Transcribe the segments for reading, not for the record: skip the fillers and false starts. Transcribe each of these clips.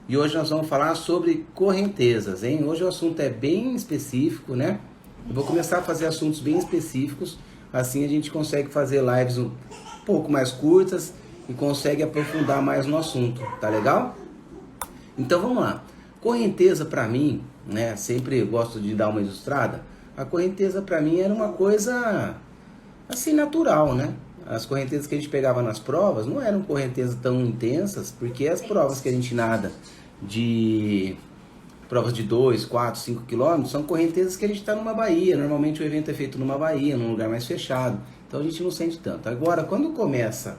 e hoje nós vamos falar sobre correntezas, hein? Hoje o assunto é bem específico, né? Eu vou começar a fazer assuntos bem específicos, assim a gente consegue fazer lives um pouco mais curtas e consegue aprofundar mais no assunto, tá legal? Então vamos lá. Correnteza para mim, né? Sempre gosto de dar uma ilustrada. A correnteza para mim era uma coisa assim natural, né? As correntezas que a gente pegava nas provas não eram correntezas tão intensas, porque as provas que a gente nada de provas de 2, 4, 5 quilômetros são correntezas que a gente está numa baía. Normalmente o evento é feito numa baía, num lugar mais fechado. Então a gente não sente tanto. Agora, quando começa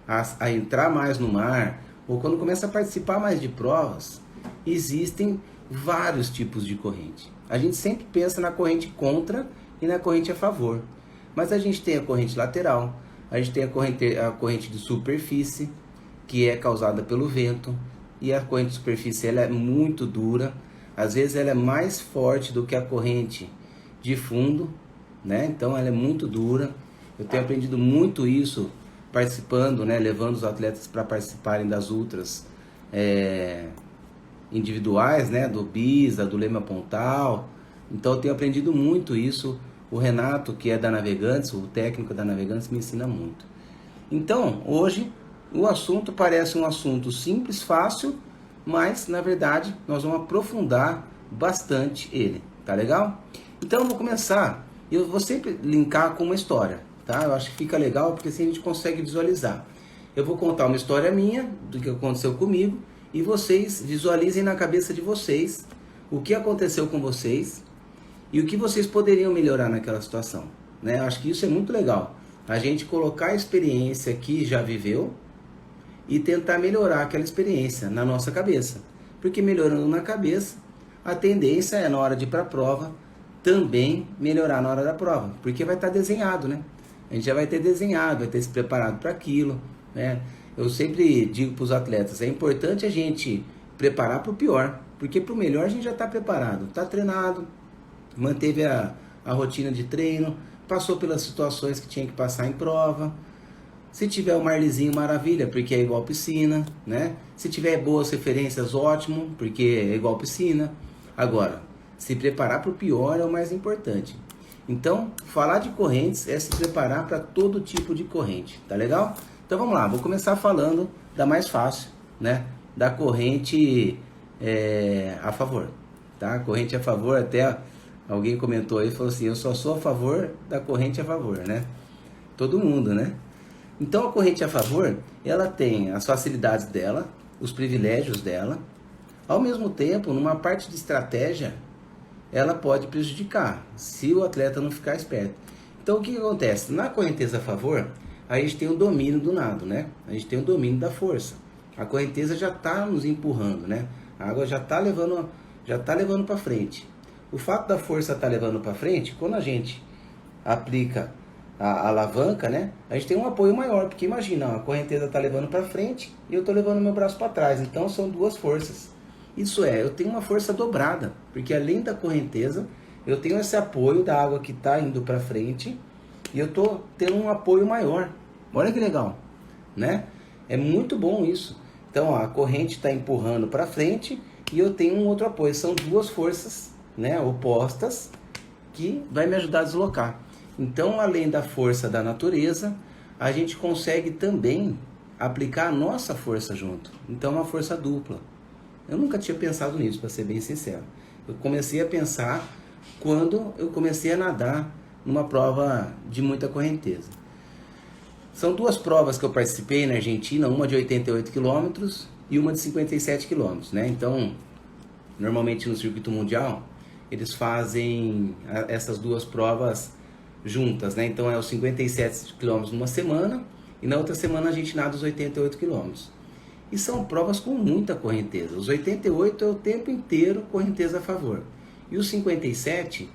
a entrar mais no mar, ou quando começa a participar mais de provas, existem vários tipos de corrente. A gente sempre pensa na corrente contra e na corrente a favor. Mas a gente tem a corrente lateral, a gente tem a corrente de superfície, que é causada pelo vento, e a corrente de superfície ela é muito dura, às vezes ela é mais forte do que a corrente de fundo, né? Então ela é muito dura. Eu tenho aprendido muito isso participando, né? Levando os atletas para participarem das ultras individuais, né? Do Bisa, do Leme Pontal. Então eu tenho aprendido muito isso. O Renato, que é da Navegantes, o técnico da Navegantes, me ensina muito. Então, hoje, o assunto parece um assunto simples, fácil, mas, na verdade, nós vamos aprofundar bastante ele, tá legal? Então, eu vou começar, eu vou sempre linkar com uma história, tá? Eu acho que fica legal, porque assim a gente consegue visualizar. Eu vou contar uma história minha, do que aconteceu comigo, e vocês visualizem na cabeça de vocês o que aconteceu com vocês, e o que vocês poderiam melhorar naquela situação, né? Eu acho que isso é muito legal. A gente colocar a experiência que já viveu e tentar melhorar aquela experiência na nossa cabeça. Porque melhorando na cabeça, a tendência é na hora de ir para a prova também melhorar na hora da prova. Porque vai estar desenhado, né? A gente já vai ter desenhado, vai ter se preparado para aquilo, né? Eu sempre digo para os atletas, é importante a gente preparar para o pior. Porque para o melhor a gente já está preparado, está treinado, manteve a rotina de treino, passou pelas situações que tinha que passar em prova. Se tiver o marlizinho, maravilha, porque é igual piscina, né? Se tiver boas referências, ótimo, porque é igual piscina. Agora, se preparar para o pior é o mais importante. Então, falar de correntes é se preparar para todo tipo de corrente, tá legal? Então vamos lá, vou começar falando da mais fácil, né? Da corrente a favor, tá? Corrente a favor, até alguém comentou aí, falou assim, eu só sou a favor da corrente a favor, né? Todo mundo, né? Então a corrente a favor, ela tem as facilidades dela, os privilégios dela. Ao mesmo tempo, numa parte de estratégia, ela pode prejudicar, se o atleta não ficar esperto. Então o que acontece? Na correnteza a favor, a gente tem o domínio do nado, né? A gente tem o domínio da força. A correnteza já está nos empurrando, né? A água já está levando para frente. O fato da força estar levando para frente, quando a gente aplica a alavanca, né, a gente tem um apoio maior, porque imagina, a correnteza está levando para frente e eu estou levando meu braço para trás, então são duas forças. Isso é, eu tenho uma força dobrada, porque além da correnteza, eu tenho esse apoio da água que está indo para frente e eu estou tendo um apoio maior. Olha que legal, né? É muito bom isso. Então, ó, a corrente está empurrando para frente e eu tenho um outro apoio, são duas forças, né, opostas, que vai me ajudar a deslocar. Então, além da força da natureza, a gente consegue também aplicar a nossa força junto. Então, uma força dupla. Eu nunca tinha pensado nisso, para ser bem sincero. Eu comecei a pensar quando eu comecei a nadar numa prova de muita correnteza. São duas provas que eu participei na Argentina, uma de 88 quilômetros e uma de 57 quilômetros, né? Então, normalmente no circuito mundial, eles fazem essas duas provas juntas, né? Então é os 57 quilômetros numa semana e na outra semana a gente nada os 88 quilômetros. E são provas com muita correnteza. Os 88 é o tempo inteiro correnteza a favor. E os 57,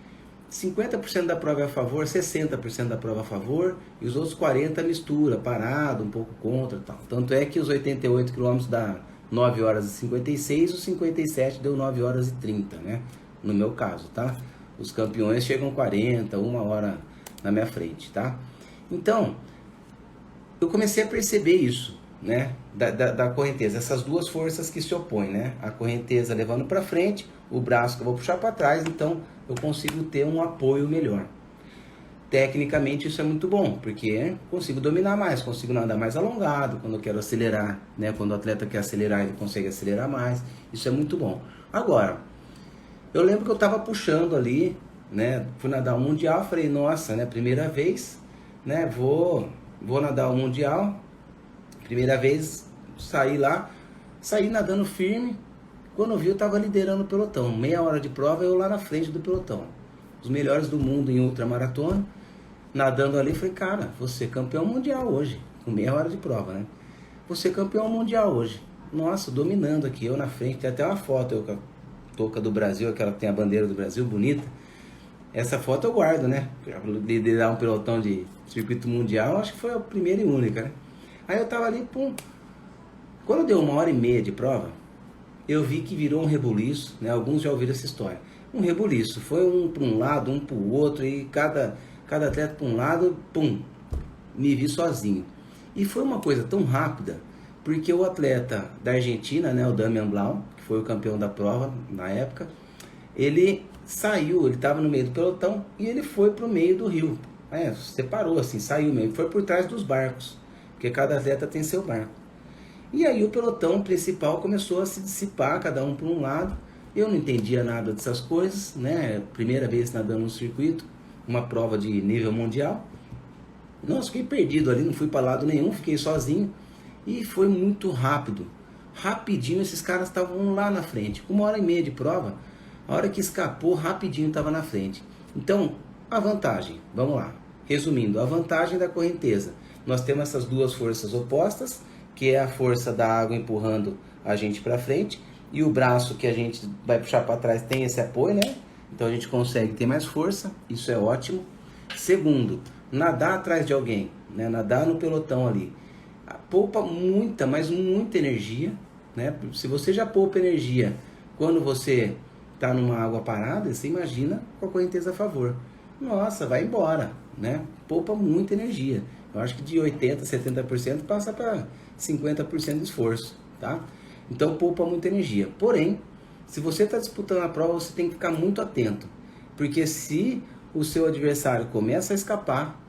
50% da prova é a favor, 60% da prova a favor e os outros 40% mistura, parado, um pouco contra e tal. Tanto é que os 88 quilômetros dá 9 horas e 56, os 57 deu 9 horas e 30, né? No meu caso, tá? Os campeões chegam 40, 1 hora na minha frente, tá? Então, eu comecei a perceber isso, né, da correnteza, essas duas forças que se opõem, né, a correnteza levando para frente, o braço que eu vou puxar para trás, então eu consigo ter um apoio melhor. Tecnicamente isso é muito bom, porque consigo dominar mais, consigo nadar mais alongado, quando eu quero acelerar, né, quando o atleta quer acelerar, ele consegue acelerar mais, isso é muito bom. Agora, eu lembro que eu estava puxando ali, né, fui nadar o Mundial, falei, nossa, né, primeira vez, né, vou nadar o Mundial, primeira vez, saí nadando firme, quando eu vi eu estava liderando o pelotão, meia hora de prova eu lá na frente do pelotão, os melhores do mundo em ultramaratona, nadando ali, falei, cara, você é campeão mundial hoje, com meia hora de prova, né, você é campeão mundial hoje, nossa, dominando aqui, eu na frente, tem até uma foto, eu com a touca do Brasil, aquela que tem a bandeira do Brasil, bonita, essa foto eu guardo, né, liderar um pelotão de circuito mundial, acho que foi a primeira e única, né. Aí eu tava ali, pum. Quando deu 1h30 de prova, eu vi que virou um rebuliço, né? Alguns já ouviram essa história. Um rebuliço. Foi um para um lado, um para o outro, e cada atleta para um lado, pum. Me vi sozinho. E foi uma coisa tão rápida, porque o atleta da Argentina, né? O Damian Blau, que foi o campeão da prova na época, ele saiu, ele estava no meio do pelotão e ele foi para o meio do rio. Separou assim, saiu mesmo, foi por trás dos barcos. Porque cada atleta tem seu barco. E aí o pelotão principal começou a se dissipar, cada um por um lado. Eu não entendia nada dessas coisas, né? Primeira vez nadando no circuito, uma prova de nível mundial. Nossa, fiquei perdido ali, não fui para lado nenhum, fiquei sozinho. E foi muito rápido. Rapidinho esses caras estavam lá na frente. Com 1h30 de prova, a hora que escapou, rapidinho estava na frente. Então, a vantagem, vamos lá. Resumindo, a vantagem da correnteza. Nós temos essas duas forças opostas, que é a força da água empurrando a gente para frente, e o braço que a gente vai puxar para trás tem esse apoio, né? Então a gente consegue ter mais força, isso é ótimo. Segundo, nadar atrás de alguém, né? Nadar no pelotão ali, poupa muita, mas muita energia, né? Se você já poupa energia quando você está numa água parada, você imagina com a correnteza a favor. Nossa, vai embora, né? Poupa muita energia. Eu acho que de 80%, 70% passa para 50% de esforço, tá? Então poupa muita energia. Porém, se você está disputando a prova, você tem que ficar muito atento. Porque se o seu adversário começa a escapar,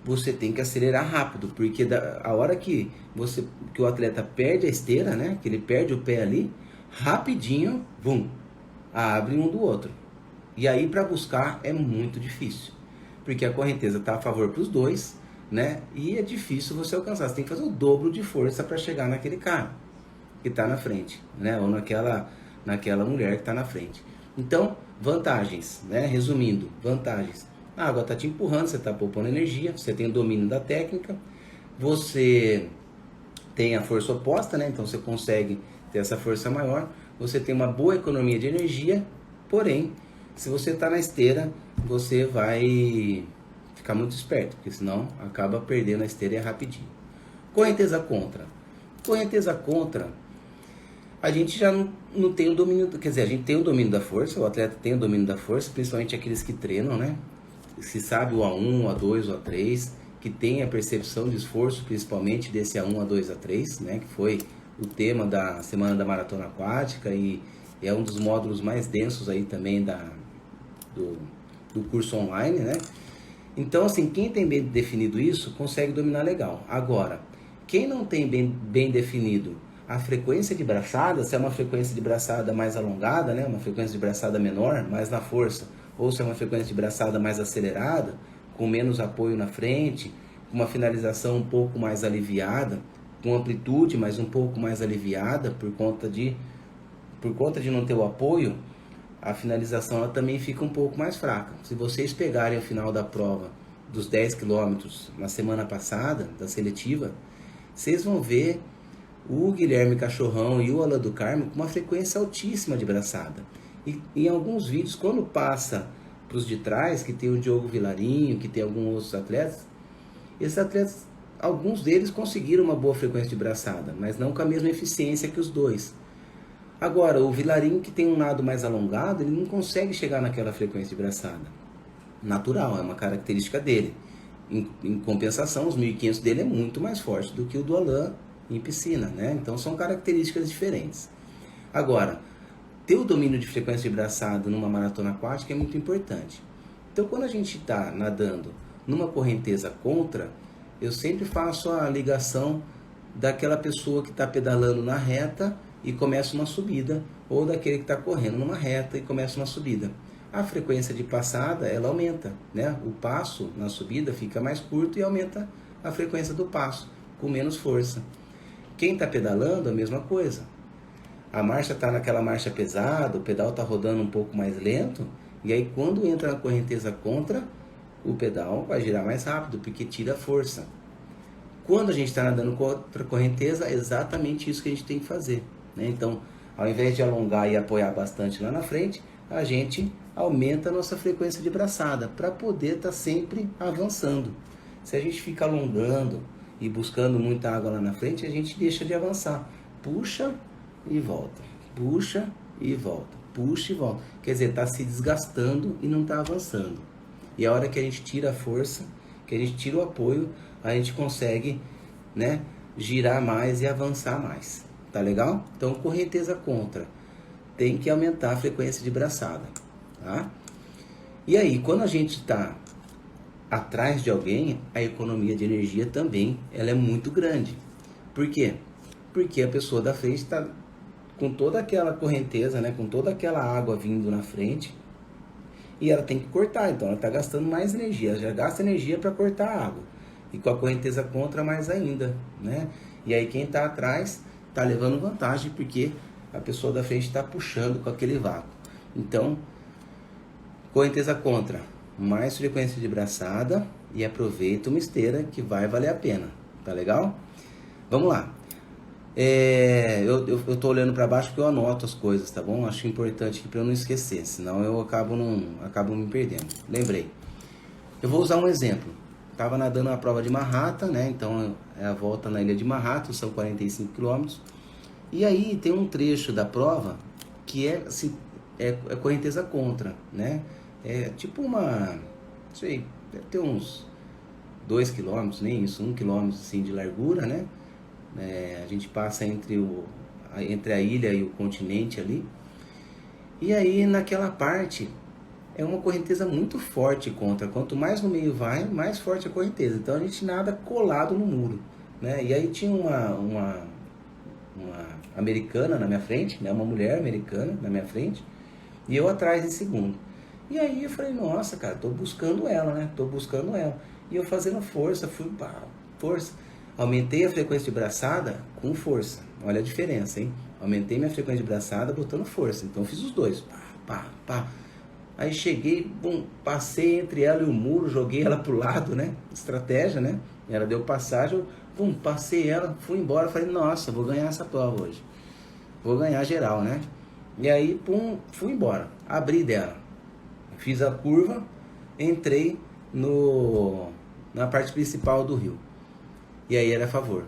você tem que acelerar rápido. Porque a hora que o atleta perde a esteira, né? Que ele perde o pé ali, rapidinho, bum, abre um do outro. E aí para buscar é muito difícil. Porque a correnteza está a favor para os dois, né? E é difícil você alcançar. Você tem que fazer o dobro de força para chegar naquele cara que está na frente, né? Ou naquela mulher que está na frente. Então, vantagens, né? Resumindo, vantagens. A água está te empurrando, você está poupando energia, você tem o domínio da técnica, você tem a força oposta, né? Então você consegue ter essa força maior, você tem uma boa economia de energia, porém, se você está na esteira, você vai ficar muito esperto, porque senão acaba perdendo a esteira rapidinho. Correnteza contra. Correnteza contra, a gente já não tem o domínio, quer dizer, a gente tem o domínio da força, o atleta tem o domínio da força, principalmente aqueles que treinam, né? Se sabe o A1, o A2, o A3, que tem a percepção de esforço, principalmente desse A1, A2, A3, né? Que foi o tema da Semana da Maratona Aquática e é um dos módulos mais densos aí também do curso online, né? Então, assim, quem tem bem definido isso, consegue dominar legal. Agora, quem não tem bem definido a frequência de braçada, se é uma frequência de braçada mais alongada, né? Uma frequência de braçada menor, mais na força, ou se é uma frequência de braçada mais acelerada, com menos apoio na frente, com uma finalização um pouco mais aliviada, com amplitude, mas um pouco mais aliviada, por conta de não ter o apoio, a finalização ela também fica um pouco mais fraca. Se vocês pegarem o final da prova dos 10 km na semana passada, da seletiva, vocês vão ver o Guilherme Cachorrão e o Alan do Carmo com uma frequência altíssima de braçada. E em alguns vídeos, quando passa para os de trás, que tem o Diogo Vilarinho, que tem alguns outros atletas, esses atletas, alguns deles conseguiram uma boa frequência de braçada, mas não com a mesma eficiência que os dois. Agora, o Vilarinho, que tem um nado mais alongado, ele não consegue chegar naquela frequência de braçada. Natural, é uma característica dele. Em compensação, os 1.500 dele é muito mais forte do que o do Alan em piscina, né? Então são características diferentes. Agora, ter o domínio de frequência de braçada numa maratona aquática é muito importante. Então, quando a gente está nadando numa correnteza contra, eu sempre faço a ligação daquela pessoa que está pedalando na reta e começa uma subida, ou daquele que está correndo numa reta e começa uma subida. A frequência de passada, ela aumenta, né? O passo na subida fica mais curto e aumenta a frequência do passo, com menos força. Quem está pedalando, a mesma coisa. A marcha está naquela marcha pesada, o pedal está rodando um pouco mais lento, e aí quando entra na correnteza contra, o pedal vai girar mais rápido, porque tira força. Quando a gente está nadando contra a correnteza, é exatamente isso que a gente tem que fazer, né? Então, ao invés de alongar e apoiar bastante lá na frente, a gente aumenta a nossa frequência de braçada, para poder estar sempre avançando. Se a gente fica alongando e buscando muita água lá na frente, a gente deixa de avançar. Puxa e volta, puxa e volta, puxa e volta. Quer dizer, está se desgastando e não está avançando. E a hora que a gente tira a força, que a gente tira o apoio, a gente consegue, né, girar mais e avançar mais. Tá legal? Então, correnteza contra, tem que aumentar a frequência de braçada, tá? E aí, quando a gente está atrás de alguém, a economia de energia também ela é muito grande. Por quê? Porque a pessoa da frente está com toda aquela correnteza, né, com toda aquela água vindo na frente, e ela tem que cortar, então ela está gastando mais energia, ela já gasta energia para cortar a água, e com a correnteza contra mais ainda, né? E aí quem está atrás está levando vantagem, porque a pessoa da frente está puxando com aquele vácuo. Então, correnteza contra, mais frequência de braçada, e aproveita uma esteira que vai valer a pena, tá legal? Vamos lá. Eu tô olhando para baixo porque eu anoto as coisas, tá bom? Acho importante para eu não esquecer, senão eu acabo me perdendo. Lembrei. Eu vou usar um exemplo. Tava nadando a prova de Manhattan, né? Então é a volta na ilha de Manhattan, são 45 quilômetros. E aí tem um trecho da prova que é correnteza contra, né? É tipo uma, não sei, deve ter uns 2 quilômetros, nem isso, 1 quilômetro assim de largura, né? A gente passa entre a ilha e o continente ali. E aí naquela parte é uma correnteza muito forte contra. Quanto mais no meio vai, mais forte a correnteza. Então a gente nada colado no muro, né? E aí tinha uma americana na minha frente, né? Uma mulher americana na minha frente, e eu atrás em segundo. E aí eu falei, nossa, cara, tô buscando ela, né? Tô buscando ela. E eu fazendo força, força. Aumentei a frequência de braçada com força. Olha a diferença, hein? Aumentei minha frequência de braçada botando força. Então eu fiz os dois. Pá. Aí cheguei, passei entre ela e o muro, joguei ela pro lado, né? Estratégia, né? Ela deu passagem, passei ela, fui embora. Falei, nossa, vou ganhar essa prova hoje. Vou ganhar geral, né? E aí, fui embora. Abri dela. Fiz a curva, entrei na parte principal do rio. E aí era a favor.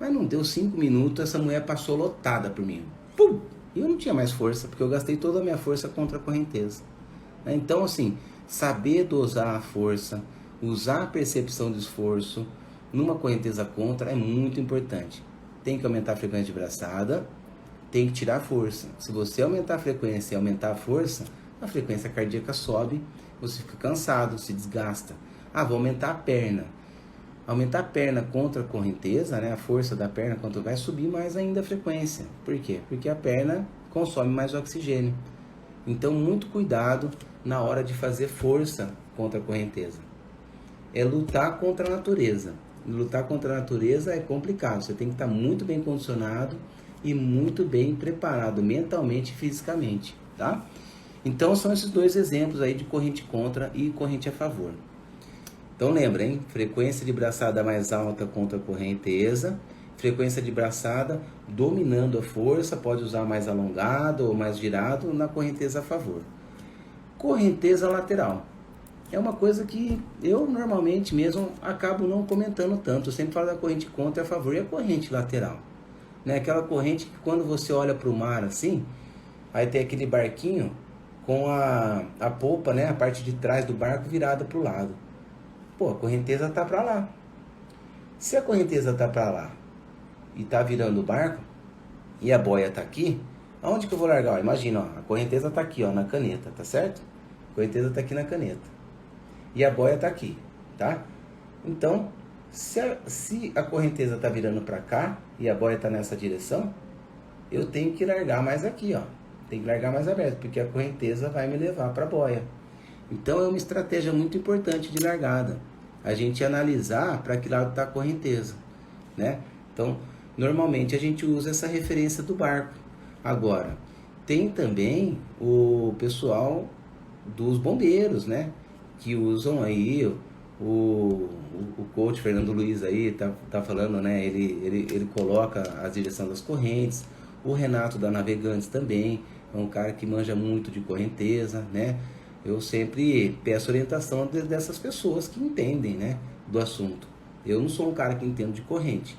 Mas não deu 5 minutos, essa mulher passou lotada por mim. Pum! E eu não tinha mais força, porque eu gastei toda a minha força contra a correnteza. Então, assim, saber dosar a força, usar a percepção de esforço numa correnteza contra é muito importante. Tem que aumentar a frequência de braçada, tem que tirar a força. Se você aumentar a frequência e aumentar a força, a frequência cardíaca sobe, você fica cansado, se desgasta. Vou aumentar a perna. Aumentar a perna contra a correnteza, né? A força da perna contra vai subir mais ainda a frequência. Por quê? Porque a perna consome mais oxigênio. Então, muito cuidado na hora de fazer força contra a correnteza. É lutar contra a natureza. Lutar contra a natureza é complicado. Você tem que estar muito bem condicionado e muito bem preparado mentalmente e fisicamente, tá? Então, são esses dois exemplos aí de corrente contra e corrente a favor. Então lembra, hein? Frequência de braçada mais alta contra a correnteza, frequência de braçada dominando a força, pode usar mais alongado ou mais girado na correnteza a favor. Correnteza lateral. É uma coisa que eu normalmente mesmo acabo não comentando tanto. Eu sempre falo da corrente contra a favor e a corrente lateral. Né? Aquela corrente que quando você olha para o mar assim, aí tem aquele barquinho com a polpa, né? A parte de trás do barco virada para o lado. Pô, a correnteza está para lá. Se a correnteza está para lá e tá virando o barco, e a boia tá aqui, aonde que eu vou largar? Ó, imagina, ó, a correnteza tá aqui, ó, na caneta, tá certo? A correnteza tá aqui na caneta. E a boia tá aqui, tá? Então, se a correnteza tá virando para cá e a boia tá nessa direção, eu tenho que largar mais aqui, ó. Tem que largar mais aberto, porque a correnteza vai me levar para a boia. Então é uma estratégia muito importante de largada. A gente analisar para que lado está a correnteza, né? Então, normalmente a gente usa essa referência do barco. Agora, tem também o pessoal dos bombeiros, né? Que usam aí o coach Fernando Luiz aí tá falando, né? Ele coloca a direção das correntes. O Renato da Navegantes também é um cara que manja muito de correnteza, né? Eu sempre peço orientação dessas pessoas que entendem, né, do assunto. Eu não sou um cara que entendo de corrente,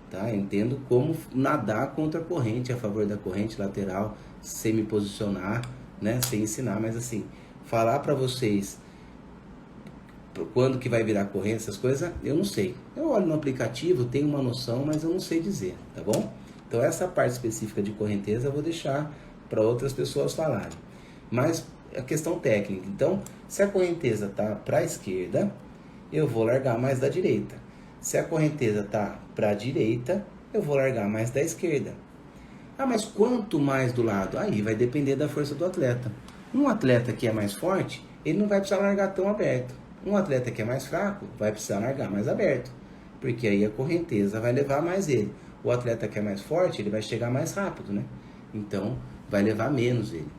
tá? Eu entendo como nadar contra a corrente, a favor da corrente lateral, sem me posicionar, né, sem ensinar, mas assim, falar para vocês quando que vai virar corrente, essas coisas, eu não sei. Eu olho no aplicativo, tenho uma noção, mas eu não sei dizer, tá bom? Então essa parte específica de correnteza eu vou deixar para outras pessoas falarem. Mas a questão técnica, então, se a correnteza está para a esquerda, eu vou largar mais da direita. Se a correnteza está para a direita, eu vou largar mais da esquerda. Ah, mas quanto mais do lado? Aí vai depender da força do atleta. Um atleta que é mais forte, ele não vai precisar largar tão aberto. Um atleta que é mais fraco, vai precisar largar mais aberto. Porque aí a correnteza vai levar mais ele. O atleta que é mais forte, ele vai chegar mais rápido, né? Então, vai levar menos ele.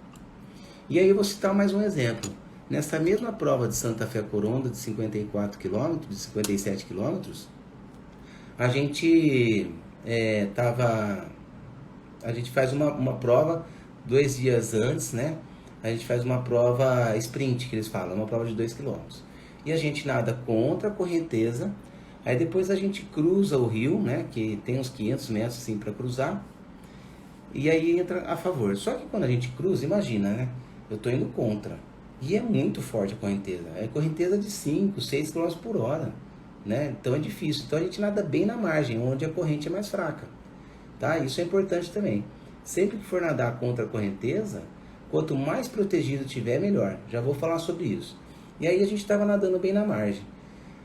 E aí eu vou citar mais um exemplo. Nessa mesma prova de Santa Fé Coronda, de 54 km, de 57 km, a gente a gente faz uma prova 2 dias antes, né? A gente faz uma prova sprint, que eles falam, uma prova de 2 km. E a gente nada contra a correnteza. Aí depois a gente cruza o rio, né? Que tem uns 500 metros assim para cruzar. E aí entra a favor. Só que quando a gente cruza, imagina, né? Eu tô indo contra. E é muito forte a correnteza. É correnteza de 5, 6 km por hora, né? Então é difícil. Então a gente nada bem na margem, onde a corrente é mais fraca, tá? Isso é importante também. Sempre que for nadar contra a correnteza, quanto mais protegido tiver, melhor. Já vou falar sobre isso. E aí a gente estava nadando bem na margem.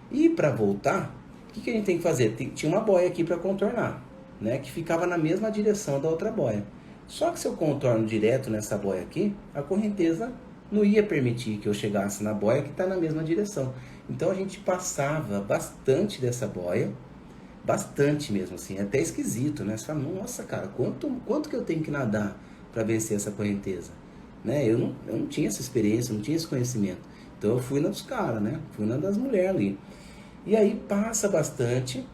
E para voltar, o que a gente tem que fazer? Tinha uma boia aqui para contornar, né? Que ficava na mesma direção da outra boia. Só que se eu contorno direto nessa boia aqui, a correnteza não ia permitir que eu chegasse na boia que está na mesma direção. Então a gente passava bastante dessa boia, bastante mesmo assim, até esquisito, né? Você fala, nossa cara, quanto que eu tenho que nadar para vencer essa correnteza? Né? Eu não tinha essa experiência, não tinha esse conhecimento. Então eu fui na dos caras, né? Fui na das mulheres ali. E aí passa bastante,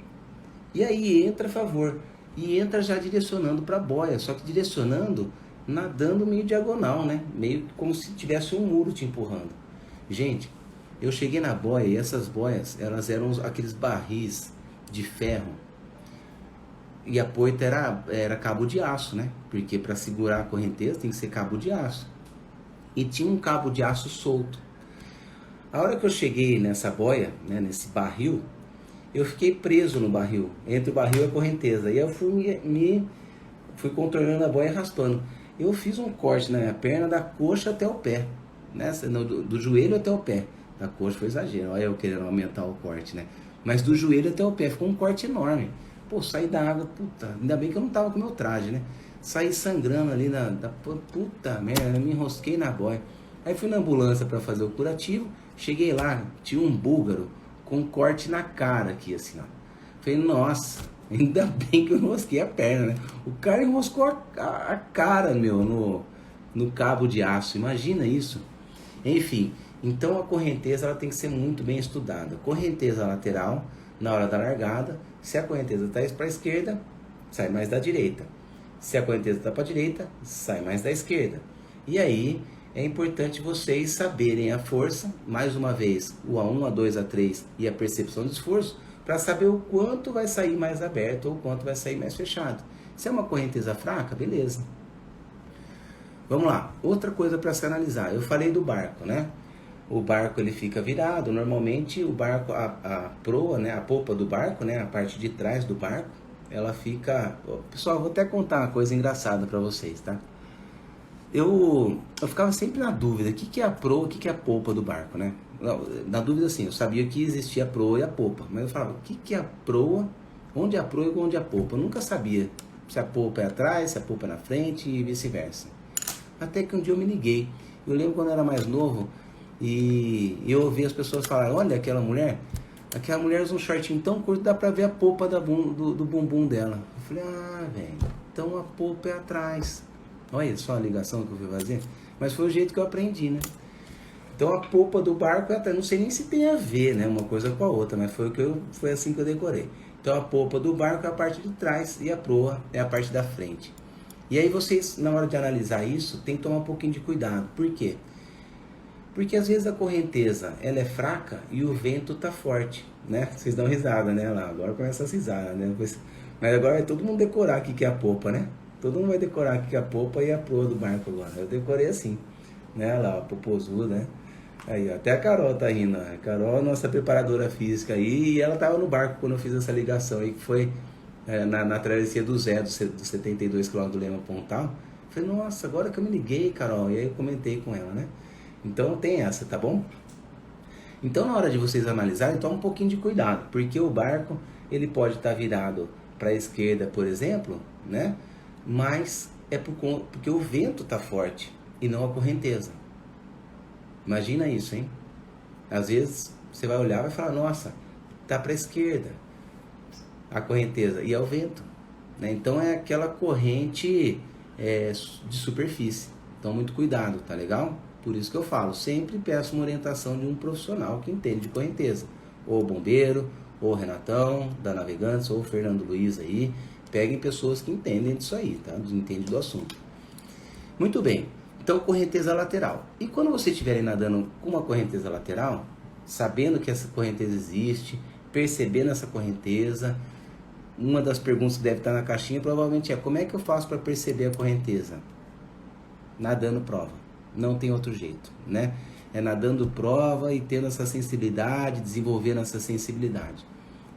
e aí entra a favor. E entra já direcionando para a boia, só que direcionando, nadando meio diagonal, né? Meio como se tivesse um muro te empurrando. Gente, eu cheguei na boia e essas boias, elas eram aqueles barris de ferro. E a poita era cabo de aço, né? Porque para segurar a correnteza tem que ser cabo de aço. E tinha um cabo de aço solto. A hora que eu cheguei nessa boia, né, nesse barril, eu fiquei preso no barril, entre o barril e a correnteza. E eu fui controlando a boia e raspando. Eu fiz um corte na minha perna da coxa até o pé, né? Do joelho até o pé. Da coxa foi exagero, olha eu querendo aumentar o corte, né? Mas do joelho até o pé, ficou um corte enorme. Pô, saí da água, puta, ainda bem que eu não tava com meu traje, né? Saí sangrando ali puta merda, me enrosquei na boia. Aí fui na ambulância para fazer o curativo, cheguei lá, tinha um búlgaro com um corte na cara aqui, assim, ó. Falei, nossa, ainda bem que eu enrosquei a perna, né? O cara enroscou a cara, meu, no cabo de aço, imagina isso. Enfim, então a correnteza ela tem que ser muito bem estudada. Correnteza lateral, na hora da largada, se a correnteza está para a esquerda, sai mais da direita. Se a correnteza está para a direita, sai mais da esquerda. E aí é importante vocês saberem a força, mais uma vez, o A1, A2, A3 e a percepção de esforço, para saber o quanto vai sair mais aberto ou o quanto vai sair mais fechado. Se é uma correnteza fraca, beleza. Vamos lá, outra coisa para se analisar. Eu falei do barco, né? O barco ele fica virado, normalmente o barco, a proa, né, a popa do barco, né, a parte de trás do barco, ela fica... Pessoal, vou até contar uma coisa engraçada para vocês, tá? Eu ficava sempre na dúvida, o que que é a proa, o que que é a polpa do barco, né? Na dúvida, assim, eu sabia que existia a proa e a polpa, mas eu falava, o que que é a proa, onde é a proa e onde é a polpa? Eu nunca sabia se a polpa é atrás, se a polpa é na frente e vice-versa. Até que um dia eu me liguei. Eu lembro quando eu era mais novo e eu ouvi as pessoas falarem, olha aquela mulher usa um shortinho tão curto, dá pra ver a polpa do bumbum dela. Eu falei, ah, velho, então a polpa é atrás. Olha só a ligação que eu fui fazer. Mas foi o jeito que eu aprendi, né? Então a polpa do barco, não sei nem se tem a ver, né, uma coisa com a outra, mas foi assim que eu decorei. Então a polpa do barco é a parte de trás e a proa é a parte da frente. E aí vocês, na hora de analisar isso, tem que tomar um pouquinho de cuidado. Por quê? Porque às vezes a correnteza ela é fraca e o vento tá forte, né? Vocês dão risada, né? Lá, agora começa a risada, né? Mas agora vai todo mundo decorar o que é a polpa, né? Todo mundo vai decorar o que é a polpa e a proa do barco agora. Eu decorei assim, né? Lá, o popozudo, né? Aí, até a Carol tá rindo. A Carol, nossa preparadora física aí, e ela tava no barco quando eu fiz essa ligação aí, que foi na travessia do Zé, dos 72 km do Lema Pontal. Eu falei, nossa, agora que eu me liguei, Carol. E aí eu comentei com ela, né? Então tem essa, tá bom? Então na hora de vocês analisarem, toma um pouquinho de cuidado, porque o barco, ele pode estar virado para a esquerda, por exemplo, né? Mas é porque o vento tá forte e não a correnteza. Imagina isso, hein? Às vezes você vai olhar e vai falar, nossa, tá para a esquerda a correnteza, e é o vento, né? Então é aquela corrente de superfície. Então muito cuidado, tá legal? Por isso que eu falo, sempre peço uma orientação de um profissional que entende de correnteza. Ou bombeiro, ou Renatão, da Navegantes, ou Fernando Luiz aí. Peguem pessoas que entendem disso aí, tá? Entendem do assunto. Muito bem. Então, correnteza lateral. E quando você estiver nadando com uma correnteza lateral, sabendo que essa correnteza existe, percebendo essa correnteza, uma das perguntas que deve estar na caixinha provavelmente é, como é que eu faço para perceber a correnteza? Nadando prova. Não tem outro jeito, né? É nadando prova e tendo essa sensibilidade, desenvolvendo essa sensibilidade.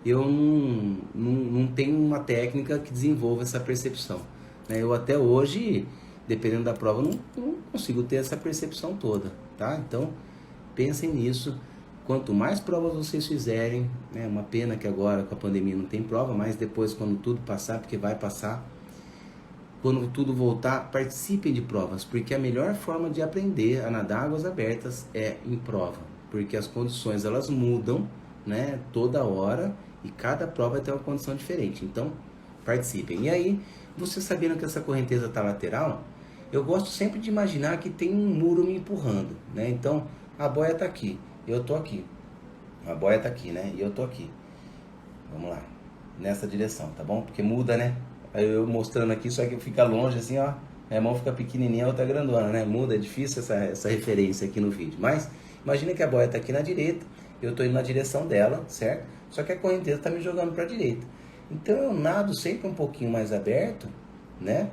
Eu não tenho uma técnica que desenvolva essa percepção, né? Eu até hoje, dependendo da prova, não consigo ter essa percepção toda, tá? Então, pensem nisso. Quanto mais provas vocês fizerem, né? Uma pena que agora com a pandemia não tem prova, mas depois quando tudo passar, porque vai passar, quando tudo voltar, participem de provas, porque a melhor forma de aprender a nadar águas abertas é em prova, porque as condições elas mudam, né, toda hora e cada prova vai ter uma condição diferente. Então, participem. E aí, você sabendo que essa correnteza está lateral, eu gosto sempre de imaginar que tem um muro me empurrando, né? Então, a boia está aqui, eu tô aqui. A boia está aqui, né? E eu tô aqui. Vamos lá, nessa direção, tá bom? Porque muda, né? Aí eu mostrando aqui, só que fica longe assim, ó. Minha mão fica pequenininha, a outra grandona, né? Muda, é difícil essa referência aqui no vídeo. Mas, imagina que a boia tá aqui na direita, eu tô indo na direção dela, certo? Só que a correnteza tá me jogando pra direita. Então eu nado sempre um pouquinho mais aberto, né?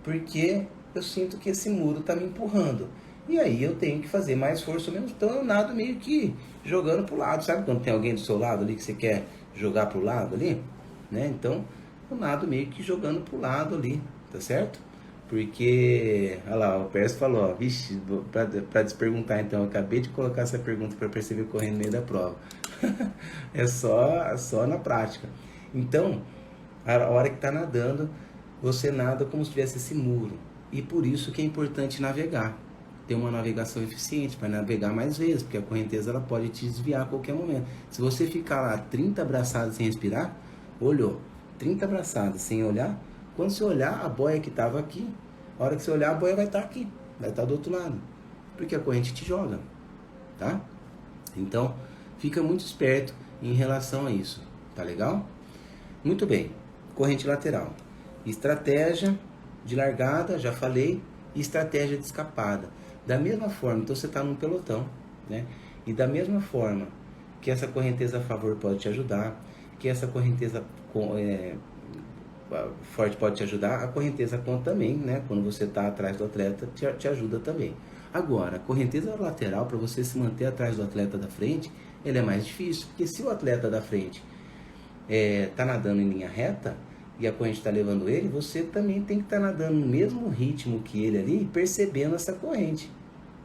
Porque eu sinto que esse muro tá me empurrando. E aí eu tenho que fazer mais força ou menos. Então eu nado meio que jogando pro lado. Sabe quando tem alguém do seu lado ali que você quer jogar pro lado ali? Né? Então... eu nado meio que jogando pro lado ali, tá certo? Porque, olha lá, o Pérez falou, ó, vixe, pra desperguntar então, eu acabei de colocar essa pergunta para perceber correndo no meio da prova. É só na prática. Então, a hora que tá nadando, você nada como se tivesse esse muro. E por isso que é importante navegar. Ter uma navegação eficiente para navegar mais vezes, porque a correnteza ela pode te desviar a qualquer momento. Se você ficar lá 30 braçadas sem respirar, olhou, 30 braçadas sem olhar, quando você olhar a boia que estava aqui, a hora que você olhar a boia vai estar aqui, vai estar do outro lado, porque a corrente te joga, tá? Então, fica muito esperto em relação a isso, tá legal? Muito bem, corrente lateral, estratégia de largada, já falei, e estratégia de escapada. Da mesma forma, então você está num pelotão, né? E da mesma forma que essa correnteza a favor pode te ajudar, que essa correnteza forte pode te ajudar, a correnteza contra também, né? Quando você está atrás do atleta, te ajuda também. Agora, a correnteza lateral, para você se manter atrás do atleta da frente, ele é mais difícil, porque se o atleta da frente está nadando em linha reta, e a corrente está levando ele, você também tem que estar nadando no mesmo ritmo que ele ali, percebendo essa corrente.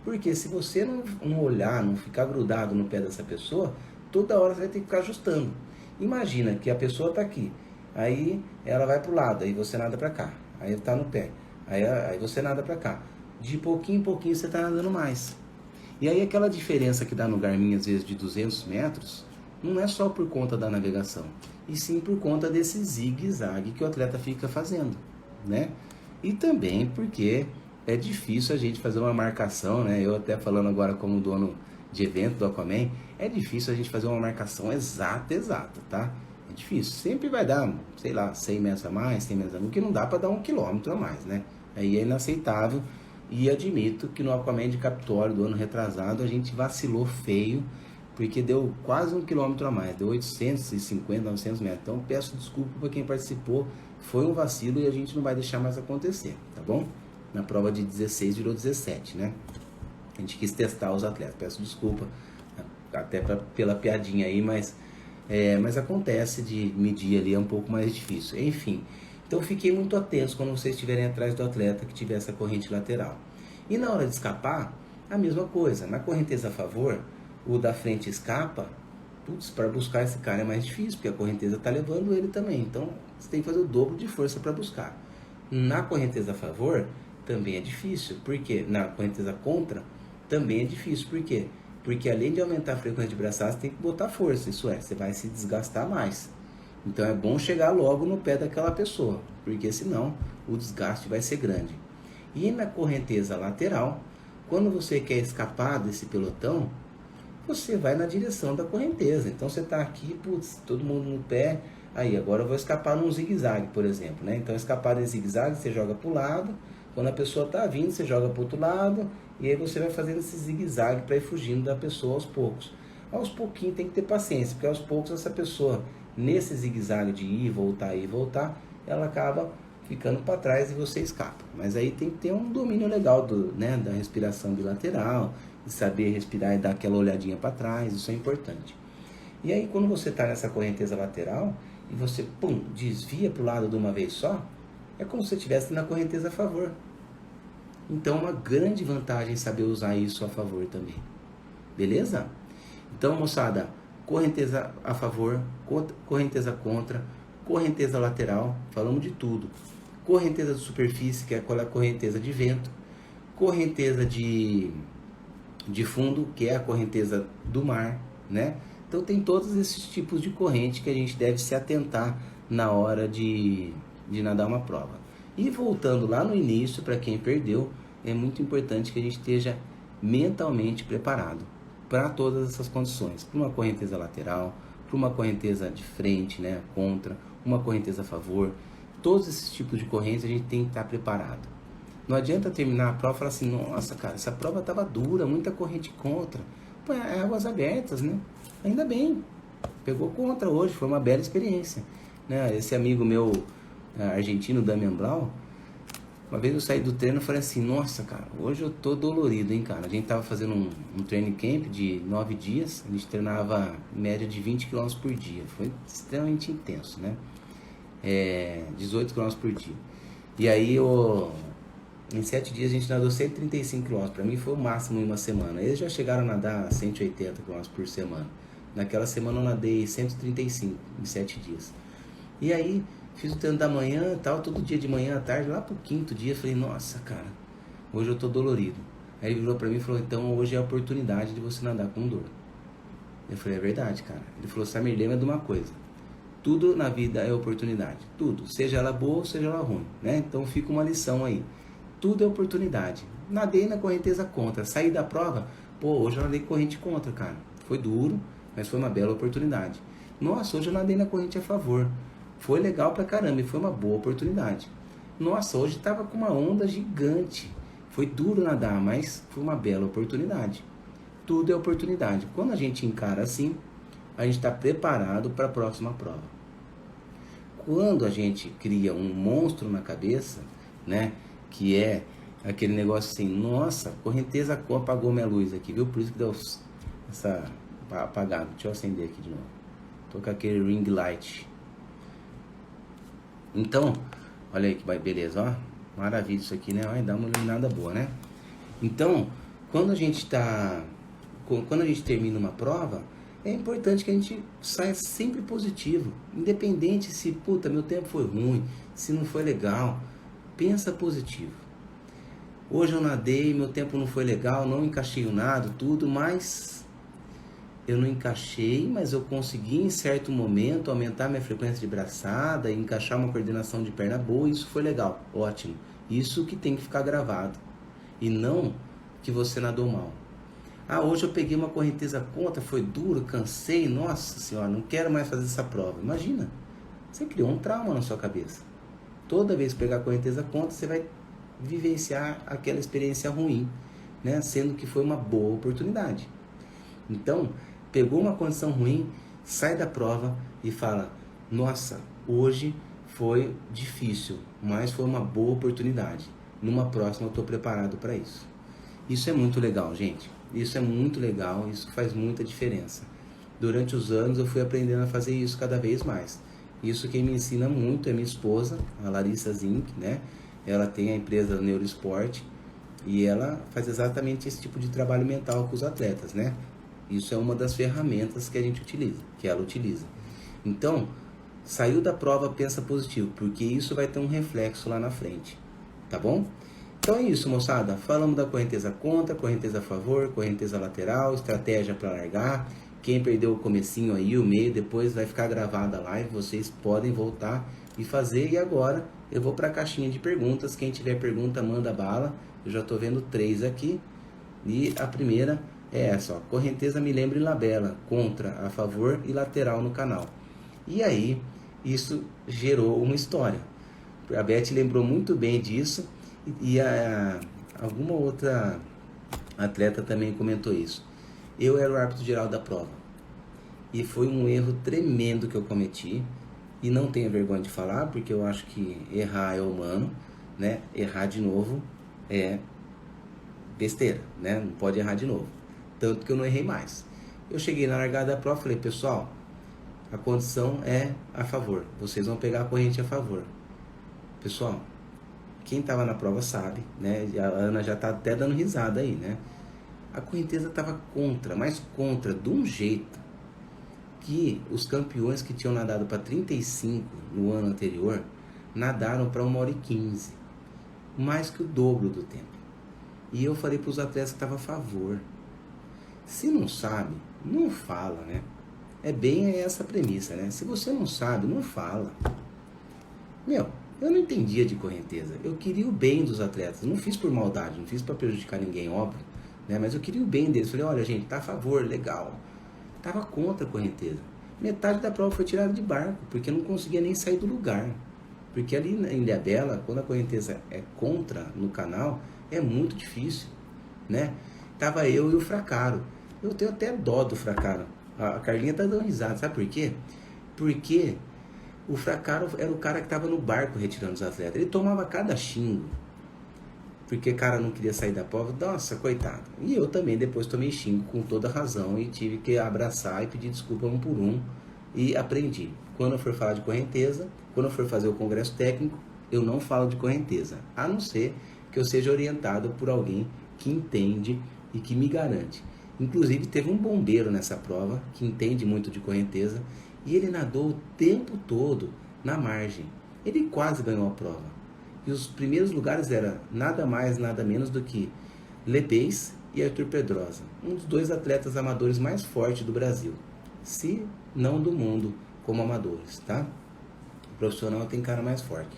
Porque se você não olhar, não ficar grudado no pé dessa pessoa, toda hora você vai ter que ficar ajustando. Imagina que a pessoa está aqui, aí ela vai para o lado, aí você nada para cá, aí está no pé, aí você nada para cá. De pouquinho em pouquinho você está nadando mais. E aí aquela diferença que dá no Garmin, às vezes de 200 metros, não é só por conta da navegação, e sim por conta desse zigue-zague que o atleta fica fazendo, né? E também porque é difícil a gente fazer uma marcação, né? Eu até falando agora como dono de evento do Aquaman, é difícil a gente fazer uma marcação exata, tá? É difícil. Sempre vai dar, sei lá, 100 metros a mais, 100 metros a menos, que não dá para dar 1 quilômetro a mais, né? Aí é inaceitável. E admito que no Aquaman de Capitólio do ano retrasado a gente vacilou feio, porque deu quase 1 quilômetro a mais, deu 850, 900 metros. Então peço desculpa para quem participou, foi um vacilo e a gente não vai deixar mais acontecer, tá bom? Na prova de 16 virou 17, né? A gente quis testar os atletas, peço desculpa até pela piadinha aí, mas acontece de medir ali, é um pouco mais difícil. Enfim, então fiquei muito atento quando vocês estiverem atrás do atleta que tiver essa corrente lateral. E na hora de escapar, a mesma coisa. Na correnteza a favor, o da frente escapa, putz, para buscar esse cara é mais difícil, porque a correnteza está levando ele também. Então você tem que fazer o dobro de força para buscar. Na correnteza a favor, também é difícil. Por quê? Na correnteza contra, também é difícil. Por quê? Porque além de aumentar a frequência de braçadas, você tem que botar força. Isso é, você vai se desgastar mais. Então é bom chegar logo no pé daquela pessoa, porque senão o desgaste vai ser grande. E na correnteza lateral, quando você quer escapar desse pelotão, você vai na direção da correnteza. Então você está aqui, putz, todo mundo no pé, aí agora eu vou escapar num zigue-zague, por exemplo, né? Então escapar desse zigue-zague, você joga para o lado, quando a pessoa está vindo, você joga para o outro lado, e aí você vai fazendo esse zigue-zague para ir fugindo da pessoa aos poucos. Aos pouquinhos tem que ter paciência, porque aos poucos essa pessoa, nesse zigue-zague de ir e voltar, ela acaba ficando para trás e você escapa. Mas aí tem que ter um domínio legal né, da respiração bilateral, de saber respirar e dar aquela olhadinha para trás, isso é importante. E aí quando você está nessa correnteza lateral e você desvia para o lado de uma vez só, é como se você estivesse na correnteza a favor. Então uma grande vantagem saber usar isso a favor também. Beleza? Então, moçada, correnteza a favor, correnteza contra, correnteza lateral, falamos de tudo. Correnteza de superfície, que é aquela correnteza de vento. Correnteza de fundo, que é a correnteza do mar, né? Então tem todos esses tipos de corrente que a gente deve se atentar na hora de nadar uma prova. E voltando lá no início, para quem perdeu, é muito importante que a gente esteja mentalmente preparado para todas essas condições, para uma correnteza lateral, para uma correnteza de frente, né, contra, uma correnteza a favor, todos esses tipos de correntes a gente tem que estar preparado. Não adianta terminar a prova e falar assim, nossa cara, essa prova estava dura, muita corrente contra. Pô, é águas abertas, né? Ainda bem, pegou contra hoje, foi uma bela experiência, né? Esse amigo meu argentino, Damian Blau, uma vez eu saí do treino e falei assim, nossa cara, hoje eu tô dolorido, hein cara. A gente tava fazendo um training camp de 9 dias, a gente treinava em média de 20 km por dia, foi extremamente intenso, né? 18 km por dia. E aí em 7 dias a gente nadou 135 km, para mim foi o máximo em uma semana. Eles já chegaram a nadar 180 km por semana. Naquela semana eu nadei 135 em 7 dias. E aí fiz o treino da manhã e tal, todo dia de manhã à tarde, lá pro 5º dia, falei, nossa cara, hoje eu tô dolorido. Aí ele virou pra mim e falou, então hoje é a oportunidade de você nadar com dor. Eu falei, é verdade, cara. Ele falou, Samir, lembra de uma coisa, tudo na vida é oportunidade, tudo, seja ela boa ou seja ela ruim, né? Então fica uma lição aí, tudo é oportunidade. Nadei na correnteza contra, saí da prova, pô, hoje eu nadei corrente contra, cara. Foi duro, mas foi uma bela oportunidade. Nossa, hoje eu nadei na corrente a favor. Foi legal pra caramba e foi uma boa oportunidade. Nossa, hoje tava com uma onda gigante. Foi duro nadar, mas foi uma bela oportunidade. Tudo é oportunidade. Quando a gente encara assim, a gente está preparado para a próxima prova. Quando a gente cria um monstro na cabeça, né, que é aquele negócio assim, nossa, correnteza apagou minha luz aqui, viu? Por isso que deu essa apagada. Deixa eu acender aqui de novo. Tô com aquele ring light. Então, olha aí que beleza, ó. Maravilha isso aqui, né? Olha, dá uma iluminada boa, né? Então, quando a gente termina uma prova, é importante que a gente saia sempre positivo, independente se, puta, meu tempo foi ruim, se não foi legal, pensa positivo. Hoje eu nadei, meu tempo não foi legal, não encaixei o nado, tudo, mas eu não encaixei, mas eu consegui em certo momento aumentar minha frequência de braçada e encaixar uma coordenação de perna boa, isso foi legal, ótimo. Isso que tem que ficar gravado, e não que você nadou mal. Ah, hoje eu peguei uma correnteza contra, foi duro, cansei, nossa senhora, não quero mais fazer essa prova. Imagina, você criou um trauma na sua cabeça. Toda vez que pegar a correnteza contra, você vai vivenciar aquela experiência ruim, né? Sendo que foi uma boa oportunidade. Então, pegou uma condição ruim, sai da prova e fala, nossa, hoje foi difícil, mas foi uma boa oportunidade. Numa próxima eu estou preparado para isso. Isso é muito legal, gente. Isso é muito legal, isso faz muita diferença. Durante os anos eu fui aprendendo a fazer isso cada vez mais. Isso quem me ensina muito é minha esposa, a Larissa Zink, né? Ela tem a empresa Neurosport e ela faz exatamente esse tipo de trabalho mental com os atletas, né? Isso é uma das ferramentas que a gente utiliza, que ela utiliza. Então, saiu da prova, pensa positivo, porque isso vai ter um reflexo lá na frente, tá bom? Então é isso, moçada. Falamos da correnteza contra, correnteza a favor, correnteza lateral, estratégia para largar. Quem perdeu o comecinho aí, o meio, depois vai ficar gravada a live. Vocês podem voltar e fazer. E agora eu vou para a caixinha de perguntas. Quem tiver pergunta, manda bala. Eu já estou vendo 3 aqui. E a primeira é essa, ó. Correnteza me lembra em labela, contra, a favor e lateral no canal. E aí, isso gerou uma história. A Beth lembrou muito bem disso. E alguma outra atleta também comentou isso. Eu era o árbitro geral da prova. E foi um erro tremendo que eu cometi. E não tenho vergonha de falar, porque eu acho que errar é humano, né? Errar de novo é besteira, né? Não pode errar de novo. Tanto que eu não errei mais. Eu cheguei na largada da prova e falei, pessoal, a condição é a favor. Vocês vão pegar a corrente a favor. Pessoal, quem estava na prova sabe, né? A Ana já está até dando risada aí, né? A correnteza estava contra, mas contra de um jeito que os campeões que tinham nadado para 35 no ano anterior nadaram para 1h15, mais que o dobro do tempo. E eu falei para os atletas que estava a favor. Se não sabe, não fala, né? É bem essa premissa, né? Se você não sabe, não fala. Meu, eu não entendia de correnteza. Eu queria o bem dos atletas. Não fiz por maldade, não fiz para prejudicar ninguém, óbvio. Né? Mas eu queria o bem deles. Falei, olha, gente, tá a favor, legal. Tava contra a correnteza. Metade da prova foi tirada de barco, porque eu não conseguia nem sair do lugar. Porque ali em Ilhabela, quando a correnteza é contra no canal, é muito difícil, né? Tava eu e o Fracaro. Eu tenho até dó do Fracaro. A Carlinha tá dando risada, sabe por quê? Porque o Fracaro era o cara que estava no barco retirando os atletas. Ele tomava cada xingo. Porque o cara não queria sair da prova. Nossa, coitado. E eu também depois tomei xingo com toda razão. E tive que abraçar e pedir desculpa um por um. E aprendi. Quando eu for falar de correnteza, quando eu for fazer o congresso técnico, eu não falo de correnteza. A não ser que eu seja orientado por alguém que entende e que me garante. Inclusive teve um bombeiro nessa prova que entende muito de correnteza. E ele nadou o tempo todo na margem. Ele quase ganhou a prova. E os primeiros lugares eram nada mais, nada menos do que Lepez e Arthur Pedrosa. Um dos 2 atletas amadores mais fortes do Brasil. Se não do mundo, como amadores, tá? O profissional tem cara mais forte.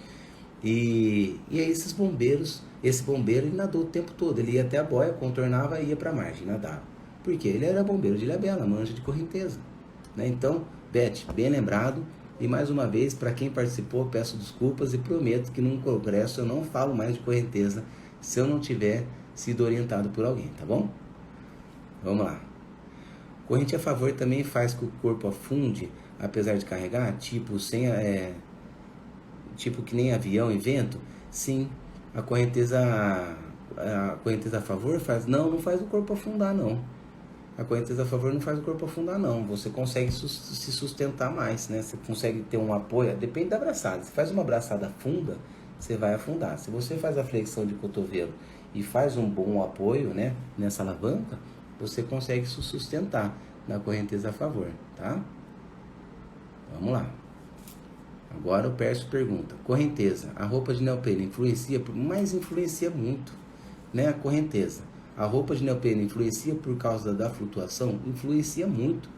E aí esses bombeiros, esse bombeiro ele nadou o tempo todo. Ele ia até a boia, contornava e ia para a margem, nadava. Porque ele era bombeiro de Ilhabela, manja de correnteza. Né? Então, Beth, bem lembrado. E mais uma vez, para quem participou, peço desculpas e prometo que num congresso eu não falo mais de correnteza se eu não tiver sido orientado por alguém, tá bom? Vamos lá. Corrente a favor também faz que o corpo afunde, apesar de carregar, tipo que nem avião e vento? Sim, a correnteza a favor faz? Não faz o corpo afundar, não. A correnteza a favor não faz o corpo afundar, não. Você consegue se sustentar mais, né? Você consegue ter um apoio, depende da abraçada. Se faz uma abraçada funda, você vai afundar. Se você faz a flexão de cotovelo e faz um bom apoio, né, nessa alavanca, você consegue se sustentar na correnteza a favor, tá? Vamos lá. Agora o Pércio pergunta: correnteza, a roupa de neoprene influencia? Mas influencia muito, né? A correnteza. A roupa de neoprene influencia por causa da flutuação? Influencia muito,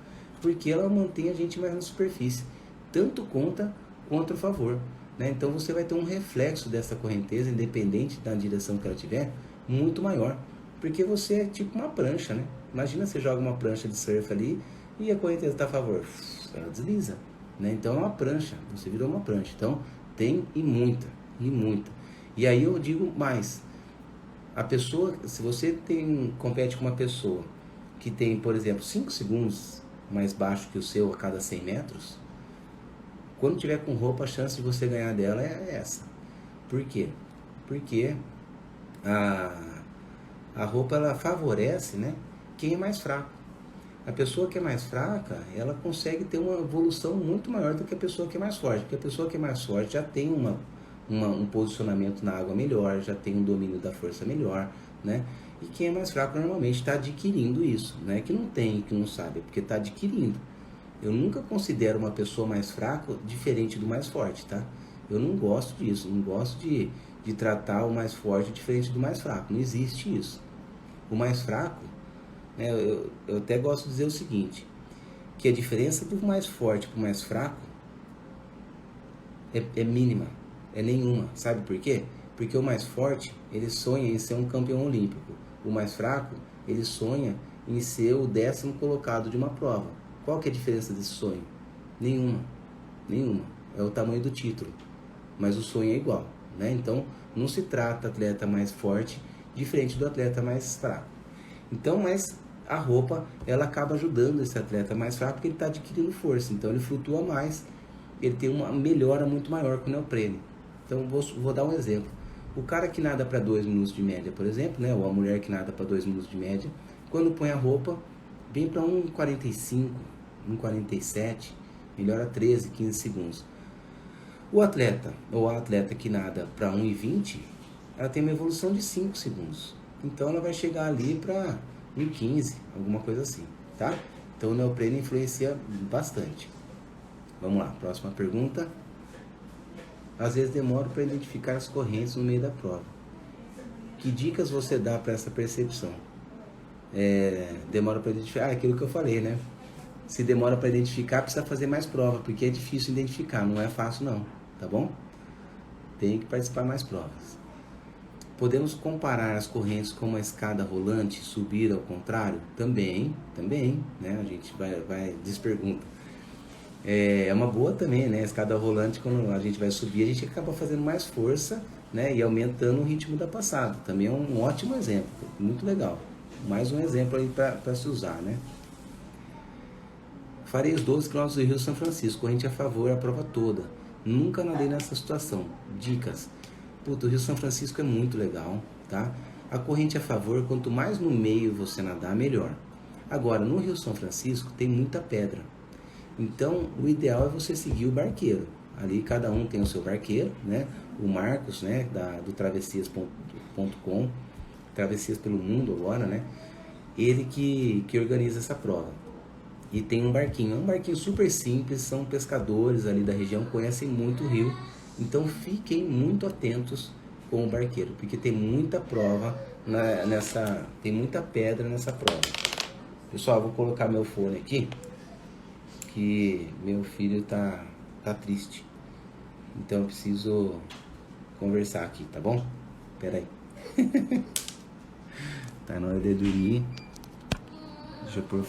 porque ela mantém a gente mais na superfície, tanto contra quanto a favor, né? Então você vai ter um reflexo dessa correnteza, independente da direção que ela tiver, muito maior, porque você é tipo uma prancha, né? Imagina você joga uma prancha de surf ali e a correnteza está a favor, ela desliza, né? Então é uma prancha, você virou uma prancha. Então tem e muita, e muita. E aí eu digo mais, a pessoa, se você compete com uma pessoa que tem, por exemplo, 5 segundos mais baixo que o seu a cada 100 metros, quando tiver com roupa, a chance de você ganhar dela é essa. Por quê? Porque a roupa, ela favorece, né, quem é mais fraco. A pessoa que é mais fraca, ela consegue ter uma evolução muito maior do que a pessoa que é mais forte. Porque a pessoa que é mais forte já tem um posicionamento na água melhor, já tem um domínio da força melhor, né? E quem é mais fraco normalmente está adquirindo isso, né? Que não tem, que não sabe, é porque está adquirindo. Eu nunca considero uma pessoa mais fraca diferente do mais forte, tá? Eu não gosto disso, não gosto de tratar o mais forte diferente do mais fraco, não existe isso. O mais fraco, né, eu até gosto de dizer o seguinte, que a diferença do mais forte para o mais fraco é mínima, é nenhuma. Sabe por quê? Porque o mais forte, ele sonha em ser um campeão olímpico. O mais fraco, ele sonha em ser o 10º colocado de uma prova. Qual que é a diferença desse sonho? Nenhuma. Nenhuma. É o tamanho do título. Mas o sonho é igual, né? Então, não se trata atleta mais forte diferente do atleta mais fraco. Então, mas a roupa, ela acaba ajudando esse atleta mais fraco porque ele está adquirindo força. Então, ele flutua mais, ele tem uma melhora muito maior com o neoprene. Então, vou dar um exemplo. O cara que nada para 2 minutos de média, por exemplo, né? Ou a mulher que nada para 2 minutos de média, quando põe a roupa, vem para 1,45, 1,47, melhora 13, 15 segundos. O atleta, ou a atleta que nada para 1,20, ela tem uma evolução de 5 segundos. Então ela vai chegar ali para 1,15, alguma coisa assim, tá? Então o neoprene influencia bastante. Vamos lá, próxima pergunta. Às vezes demoro para identificar as correntes no meio da prova. Que dicas você dá para essa percepção? Demora para identificar, aquilo que eu falei, né? Se demora para identificar, precisa fazer mais prova, porque é difícil identificar, não é fácil não, tá bom? Tem que participar mais provas. Podemos comparar as correntes com uma escada rolante, subir ao contrário? Também, né? A gente vai despergunta. É uma boa também, né? A escada rolante, quando a gente vai subir, a gente acaba fazendo mais força, né? E aumentando o ritmo da passada. Também é um ótimo exemplo, muito legal. Mais um exemplo aí para se usar, né? Farei os 12 km do Rio São Francisco, corrente a favor a prova toda. Nunca nadei nessa situação. Dicas. Puta, o Rio São Francisco é muito legal, tá? A corrente a favor, quanto mais no meio você nadar, melhor. Agora, no Rio São Francisco tem muita pedra. Então, o ideal é você seguir o barqueiro. Ali cada um tem o seu barqueiro, né? O Marcos, né, do travessias.com, Travessias pelo Mundo agora, né? Ele que organiza essa prova. E tem um barquinho, é um barquinho super simples, são pescadores ali da região, conhecem muito o rio. Então fiquem muito atentos com o barqueiro, porque tem muita prova tem muita pedra nessa prova. Pessoal, vou colocar meu fone aqui, que meu filho tá triste. Então eu preciso conversar aqui, tá bom? Pera aí. Tá na hora de dormir. Deixa eu pôr.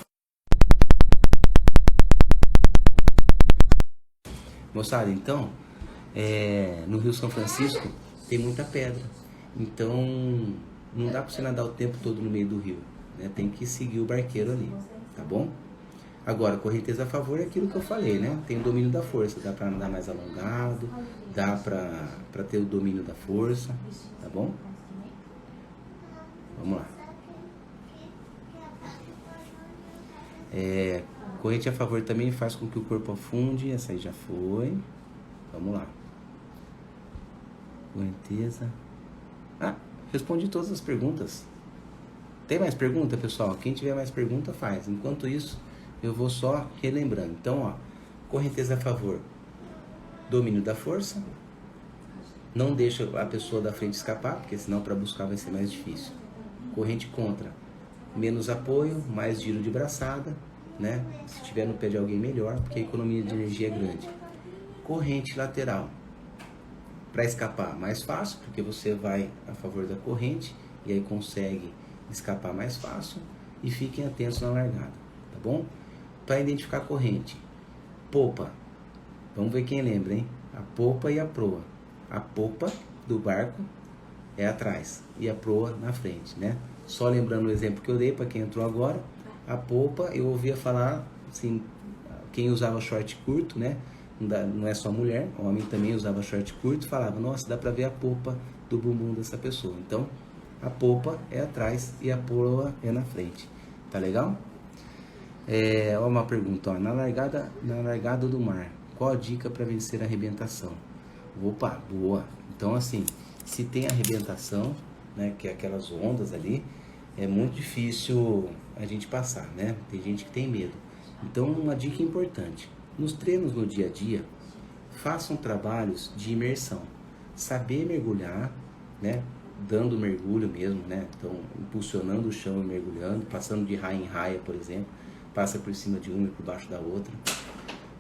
Moçada, então, no Rio São Francisco tem muita pedra. Então, não dá pra você nadar o tempo todo no meio do rio, né? Tem que seguir o barqueiro ali, tá bom? Agora, correnteza a favor é aquilo que eu falei, né? Tem o domínio da força, dá pra nadar mais alongado, dá pra ter o domínio da força, tá bom? Vamos lá. Corrente a favor também faz com que o corpo afunde. Essa aí já foi. Vamos lá. Correnteza. Respondi todas as perguntas. Tem mais pergunta, pessoal? Quem tiver mais pergunta, faz. Enquanto isso, eu vou só relembrando. Então, ó, correnteza a favor. Domínio da força. Não deixa a pessoa da frente escapar, porque senão para buscar vai ser mais difícil. Corrente contra. Menos apoio, mais giro de braçada, né? Se tiver no pé de alguém, melhor, porque a economia de energia é grande. Corrente lateral. Para escapar, mais fácil, porque você vai a favor da corrente e aí consegue escapar mais fácil, e fiquem atentos na largada, tá bom? Para identificar a corrente. Popa. Vamos ver quem lembra, hein? A popa e a proa. A popa do barco é atrás e a proa na frente, né? Só lembrando o exemplo que eu dei para quem entrou agora, a popa eu ouvia falar, assim, quem usava short curto, né? Não é só mulher, homem também usava short curto, falava, nossa, dá para ver a popa do bumbum dessa pessoa. Então, a popa é atrás e a proa é na frente. Tá legal? Ó, uma pergunta, ó, na largada do mar, qual a dica para vencer a arrebentação? Opa, boa. Então, assim, se tem arrebentação, né, que é aquelas ondas ali, é muito difícil a gente passar, né? Tem gente que tem medo. Então, uma dica importante. Nos treinos no dia a dia, façam trabalhos de imersão. Saber mergulhar, né? Dando mergulho mesmo, né? Então, impulsionando o chão e mergulhando, passando de raia em raia, por exemplo. Passa por cima de uma e por baixo da outra.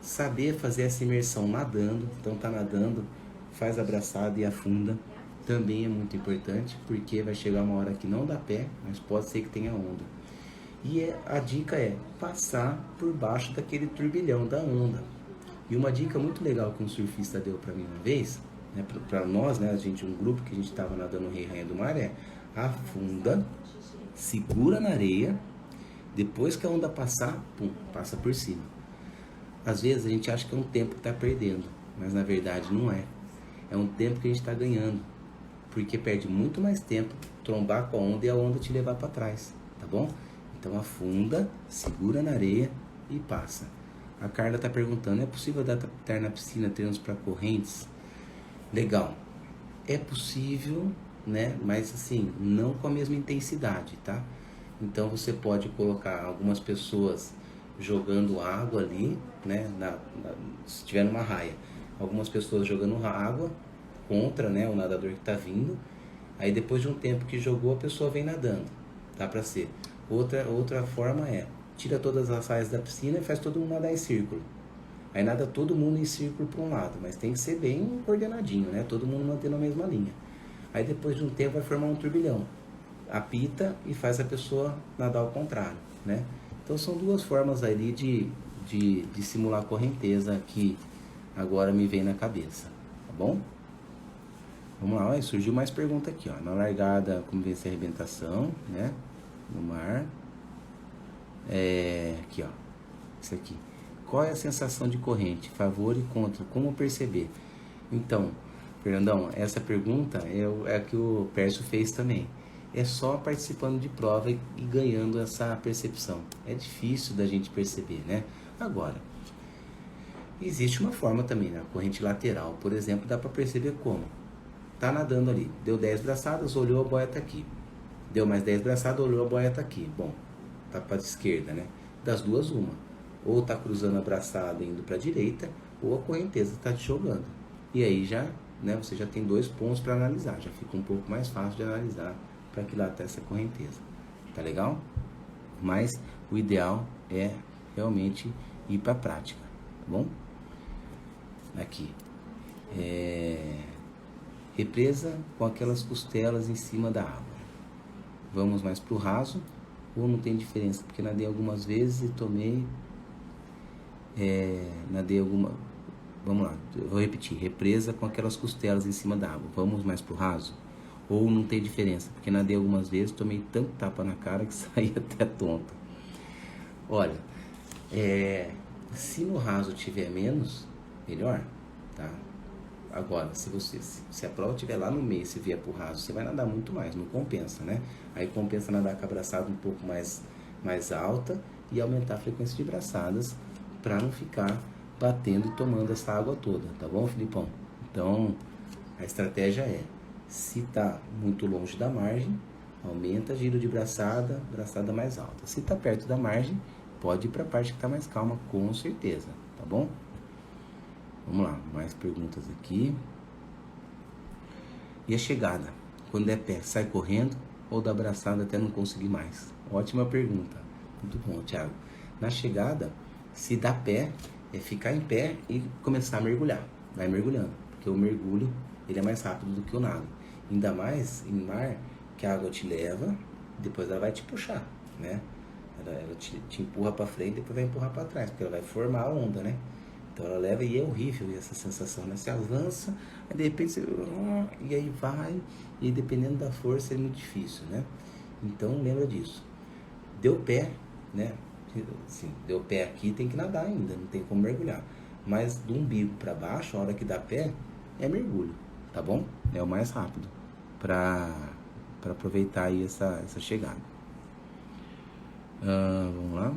Saber fazer essa imersão nadando. Então, tá nadando, faz a braçada e afunda. Também é muito importante, porque vai chegar uma hora que não dá pé, mas pode ser que tenha onda. E a dica é passar por baixo daquele turbilhão da onda. E uma dica muito legal que um surfista deu para mim uma vez, né, para nós, né, um grupo que a gente estava nadando no Rei e Rainha do Mar, é afunda, segura na areia, depois que a onda passar, pum, passa por cima. Às vezes a gente acha que é um tempo que está perdendo, mas na verdade não é. É um tempo que a gente está ganhando, porque perde muito mais tempo trombar com a onda e a onda te levar para trás, tá bom? Então afunda, segura na areia e passa. A Carla está perguntando, é possível adaptar na piscina treinos para correntes? Legal. É possível, né? Mas assim, não com a mesma intensidade, tá? Então você pode colocar algumas pessoas jogando água ali, né? Se tiver numa raia. Algumas pessoas jogando água contra, né, o nadador que está vindo. Aí depois de um tempo que jogou, a pessoa vem nadando. Dá para ser. Outra forma é, tira todas as raias da piscina e faz todo mundo nadar em círculo. Aí nada todo mundo em círculo para um lado, mas tem que ser bem coordenadinho, né? Todo mundo mantendo a mesma linha. Aí depois de um tempo vai formar um turbilhão. Apita e faz a pessoa nadar ao contrário, né? Então são duas formas ali de simular correnteza que agora me vem na cabeça, tá bom? Vamos lá, ó, surgiu mais pergunta aqui, ó. Na largada, como vencer a arrebentação, né? No mar. Aqui, ó. Isso aqui. Qual é a sensação de corrente? Favor e contra. Como perceber? Então, Fernandão, essa pergunta é a que o Pércio fez também. É só participando de prova e ganhando essa percepção. É difícil da gente perceber, né? Agora, existe uma forma também, né? Corrente lateral, por exemplo, dá para perceber como. Tá nadando ali, deu 10 braçadas, olhou, a boia tá aqui. Deu mais 10 braçadas, olhou, a boia tá aqui. Bom, tá para a esquerda, né? Das duas, uma. Ou tá cruzando a braçada indo para a direita, ou a correnteza tá te jogando. E aí já, né, você já tem 2 pontos para analisar. Já fica um pouco mais fácil de analisar para que lá tá essa correnteza. Tá legal? Mas o ideal é realmente ir para a prática, tá bom? Aqui. Represa com aquelas costelas em cima da água. Vamos mais pro raso ou não tem diferença? Porque nadei algumas vezes e tomei... Vamos lá, eu vou repetir. Represa com aquelas costelas em cima da água. Vamos mais pro raso? Ou não tem diferença? Porque nadei algumas vezes, tomei tanto tapa na cara que saí até tonto. Olha, se no raso tiver menos, melhor, tá? Agora, se a prova estiver lá no meio, se vier pro raso, você vai nadar muito mais, não compensa, né? Aí compensa nadar com a braçada um pouco mais alta e aumentar a frequência de braçadas para não ficar batendo e tomando essa água toda, tá bom, Filipão? Então, a estratégia é, se tá muito longe da margem, aumenta giro de braçada, braçada mais alta. Se tá perto da margem, pode ir para a parte que tá mais calma, com certeza, tá bom? Vamos lá, mais perguntas aqui. E a chegada? Quando é pé, sai correndo ou dá braçada até não conseguir mais? Ótima pergunta. Muito bom, Thiago. Na chegada, se dá pé, é ficar em pé e começar a mergulhar. Vai mergulhando, porque o mergulho ele é mais rápido do que o nado. Ainda mais em mar, que a água te leva, depois ela vai te puxar, né? Ela te empurra para frente, depois vai empurrar para trás, porque ela vai formar a onda, né? Então ela leva e é horrível essa sensação, né? Você avança, aí de repente você... E aí vai, e dependendo da força é muito difícil, né? Então lembra disso. Deu pé, né? Assim, deu pé aqui, tem que nadar ainda, não tem como mergulhar. Mas do umbigo para baixo, a hora que dá pé, é mergulho, tá bom? É o mais rápido para aproveitar aí essa chegada. Vamos lá.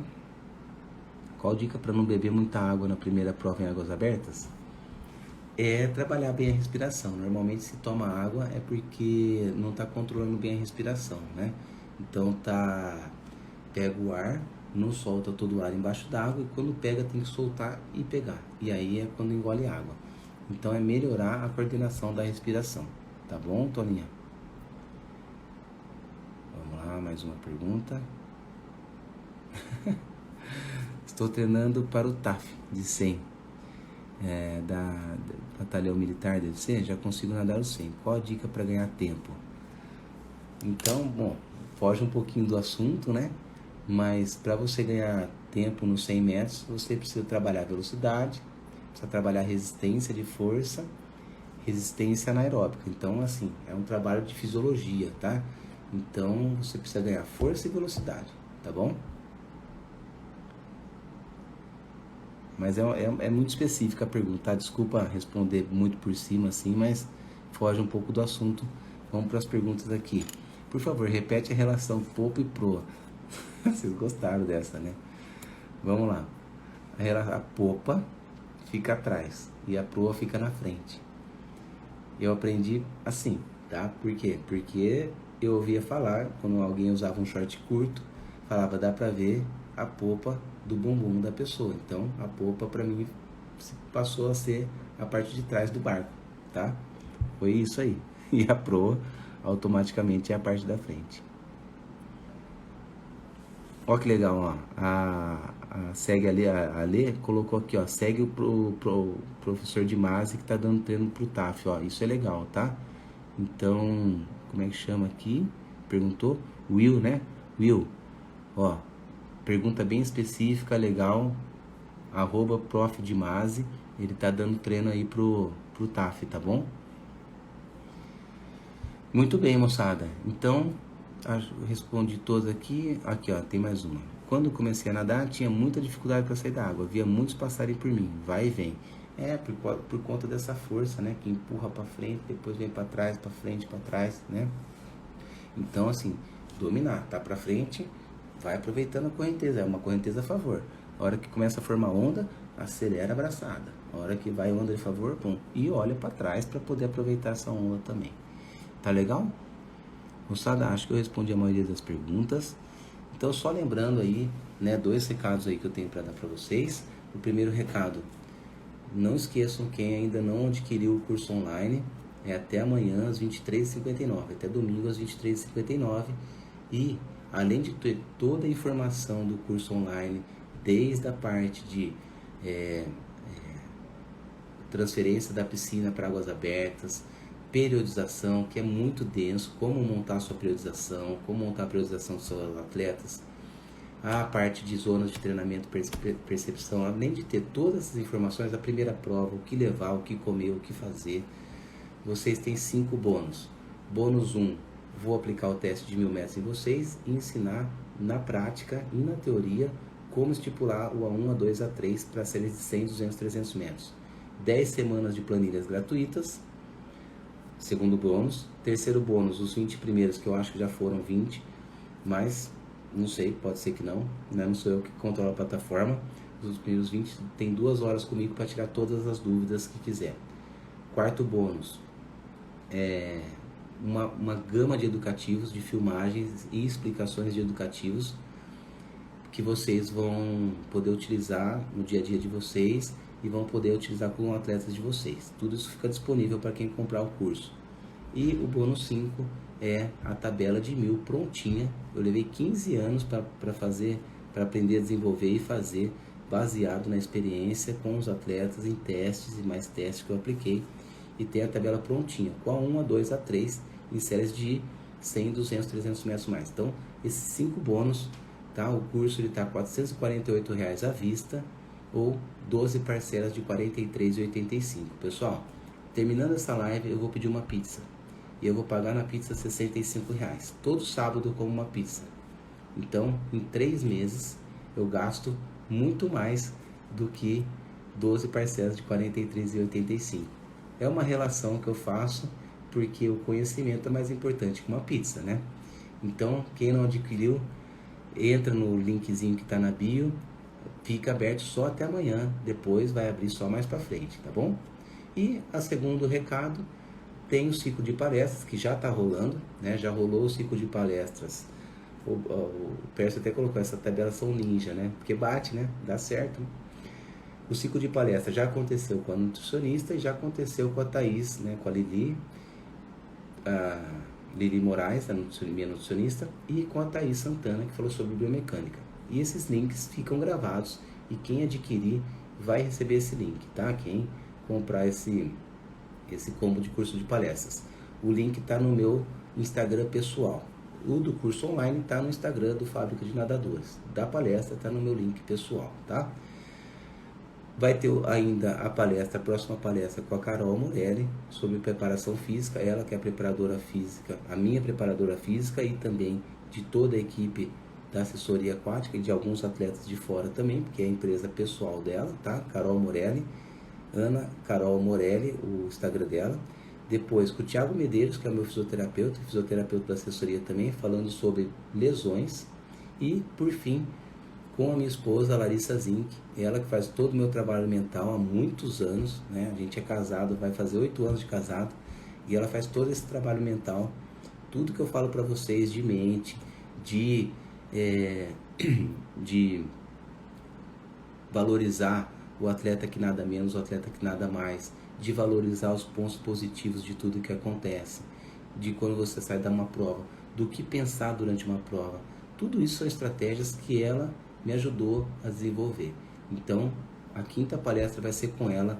Qual dica para não beber muita água na primeira prova em águas abertas? É trabalhar bem a respiração. Normalmente se toma água é porque não está controlando bem a respiração, né? Então pega o ar, não solta todo o ar embaixo d'água e quando pega tem que soltar e pegar. E aí é quando engole água. Então é melhorar a coordenação da respiração. Tá bom, Toninha? Vamos lá, mais uma pergunta. Estou treinando para o TAF de 100 da Batalhão Militar, deve ser? Já consigo nadar o 100. Qual a dica para ganhar tempo? Então, bom, foge um pouquinho do assunto, né? Mas para você ganhar tempo nos 100 metros, você precisa trabalhar velocidade, precisa trabalhar resistência de força, resistência anaeróbica. Então, assim, é um trabalho de fisiologia, tá? Então, você precisa ganhar força e velocidade, tá bom? Mas é muito específica a pergunta, tá? Desculpa responder muito por cima assim, mas foge um pouco do assunto. Vamos para as perguntas aqui. Por favor, repete a relação popa e proa. Vocês gostaram dessa, né? Vamos lá. A popa fica atrás e a proa fica na frente. Eu aprendi assim, tá? Por quê? Porque eu ouvia falar, quando alguém usava um short curto, falava, dá pra ver a popa do bumbum da pessoa. Então, a popa pra mim passou a ser a parte de trás do barco, tá? Foi isso aí. E a proa, automaticamente, é a parte da frente. Ó que legal, ó. Segue ali, a Lê colocou aqui, ó. Segue o professor de Masi que tá dando treino pro TAF, ó. Isso é legal, tá? Então, como é que chama aqui? Perguntou? Will, né? Will, ó. Pergunta bem específica, legal. @prof de Masi. Ele tá dando treino aí pro TAF, tá bom? Muito bem, moçada. Então, eu respondi todas aqui. Aqui, ó, tem mais uma. Quando comecei a nadar, tinha muita dificuldade para sair da água. Via muitos passarem por mim. Vai e vem. Por conta dessa força, né? Que empurra para frente, depois vem para trás, para frente, para trás, né? Então, assim, dominar. Tá para frente, vai aproveitando a correnteza. É uma correnteza a favor. A hora que começa a formar onda, acelera a braçada. A hora que vai onda de favor, pum. E olha para trás para poder aproveitar essa onda também. Tá legal? Moçada, acho que eu respondi a maioria das perguntas. Então, só lembrando aí, né, 2 recados aí que eu tenho para dar para vocês. O primeiro recado, não esqueçam, quem ainda não adquiriu o curso online, é até amanhã às 23h59, até domingo às 23h59. E, além de ter toda a informação do curso online, desde a parte de transferência da piscina para águas abertas, periodização, que é muito denso, como montar sua periodização, como montar a periodização dos seus atletas, a parte de zonas de treinamento, percepção, além de ter todas essas informações, a primeira prova, o que levar, o que comer, o que fazer, vocês têm 5 bônus. Bônus 1, vou aplicar o teste de 1000 metros em vocês e ensinar na prática e na teoria como estipular o A1, A2, A3 para séries de 100, 200, 300 metros. 10 semanas de planilhas gratuitas. Segundo bônus. Terceiro bônus, os 20 primeiros, que eu acho que já foram 20, mas Não sei, pode ser que não, né? Não sou eu que controlo a plataforma. Os primeiros 20 tem 2 horas comigo para tirar todas as dúvidas que quiser. Quarto bônus, uma gama de educativos, de filmagens e explicações de educativos que vocês vão poder utilizar no dia a dia de vocês e vão poder utilizar com atletas de vocês. Tudo isso fica disponível para quem comprar o curso. E o bônus 5 é a tabela de 1000 prontinha. Eu levei 15 anos para fazer, para aprender a desenvolver e fazer, baseado na experiência com os atletas em testes e mais testes que eu apliquei. E tem a tabela prontinha, com a 1, a 2, a 3, em séries de 100, 200, 300 metros mais. Então, esses 5 bônus, tá? O curso está R$ 448 à vista ou 12 parcelas de R$ 43,85. Pessoal, terminando essa live, eu vou pedir uma pizza. E eu vou pagar na pizza R$ 65. Todo sábado eu como uma pizza. Então, em 3 meses, eu gasto muito mais do que 12 parcelas de R$ 43,85. É uma relação que eu faço porque o conhecimento é mais importante que uma pizza, né? Então, quem não adquiriu, entra no linkzinho que está na bio, fica aberto só até amanhã, depois vai abrir só mais para frente, tá bom? E a segundo recado, tem o ciclo de palestras que já está rolando, né? Já rolou o ciclo de palestras. O Pércio até colocou essa tabela são ninja, né? Porque bate, né? Dá certo, né? O ciclo de palestra já aconteceu com a nutricionista e já aconteceu com a Thaís, né? Com a Lili Moraes, minha nutricionista, e com a Thaís Santana, que falou sobre biomecânica. E esses links ficam gravados e quem adquirir vai receber esse link, tá? Quem comprar esse combo de curso de palestras. O link está no meu Instagram pessoal. O do curso online está no Instagram do Fábrica de Nadadores. Da palestra está no meu link pessoal, tá? Vai ter ainda a próxima palestra com a Carol Morelli sobre preparação física. Ela que é a preparadora física, a minha preparadora física e também de toda a equipe da assessoria aquática e de alguns atletas de fora também, porque é a empresa pessoal dela, tá? Carol Morelli, Ana Carol Morelli, o Instagram dela. Depois com o Thiago Medeiros, que é o meu fisioterapeuta da assessoria também, falando sobre lesões. E, por fim, com a minha esposa, Larissa Zink, ela que faz todo o meu trabalho mental há muitos anos, né? A gente é casado, vai fazer 8 anos de casado, e ela faz todo esse trabalho mental. Tudo que eu falo para vocês de mente, de valorizar o atleta que nada menos, o atleta que nada mais, de valorizar os pontos positivos de tudo que acontece, de quando você sai de uma prova, do que pensar durante uma prova. Tudo isso são estratégias que ela me ajudou a desenvolver. Então, a 5ª palestra vai ser com ela,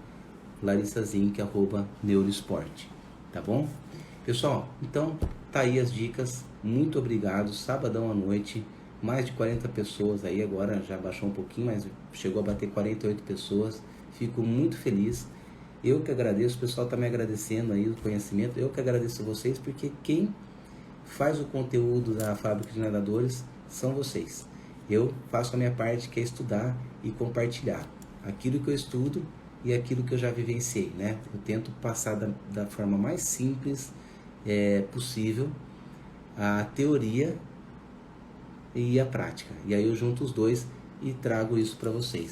Larissa Zink, @neuroesporte, tá bom? Pessoal, então, tá aí as dicas. Muito obrigado. Sabadão à noite, mais de 40 pessoas aí, agora já baixou um pouquinho, mas chegou a bater 48 pessoas. Fico muito feliz. Eu que agradeço, o pessoal está me agradecendo aí o conhecimento. Eu que agradeço a vocês, porque quem faz o conteúdo da Fábrica de Nadadores são vocês. Eu faço a minha parte, que é estudar e compartilhar aquilo que eu estudo e aquilo que eu já vivenciei, né? Eu tento passar da forma mais simples possível a teoria e a prática. E aí eu junto os dois e trago isso para vocês.